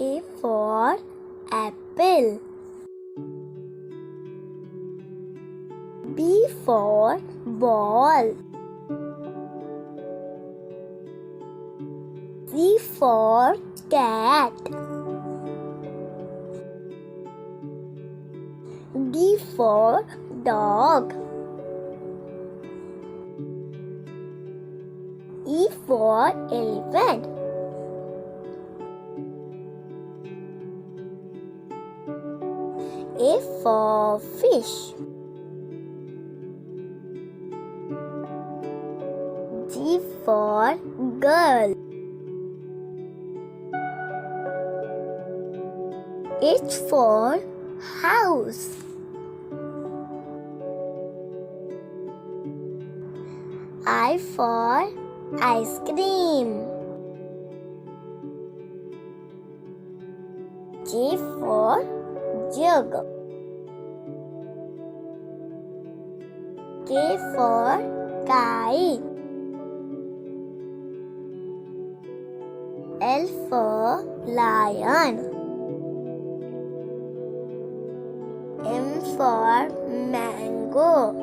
A for apple. B for ball. C for cat. D for dog. E for elephant. A for fish. G for girl. H for house. I for ice cream. J for jug. K for kite. L for lion. M for mango.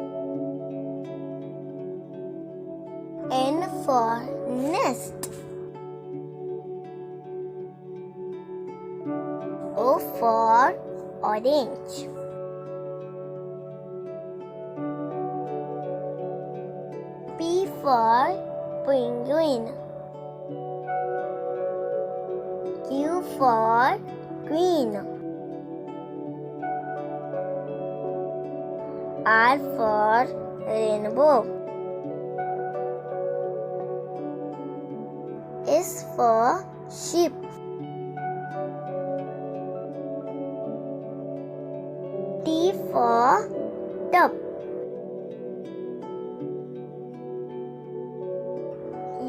N for nest. O for orange. P for penguin. Q for queen. R for rainbow. S for sheep. T for tub.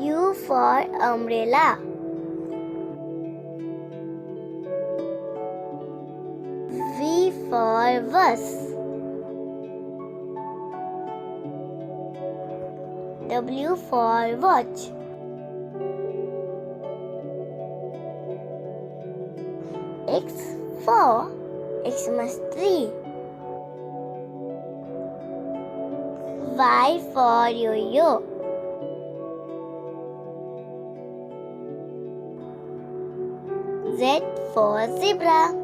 U for umbrella. V for bus. W for watch. X for Xmas tree. Y for yo-yo. Z for zebra.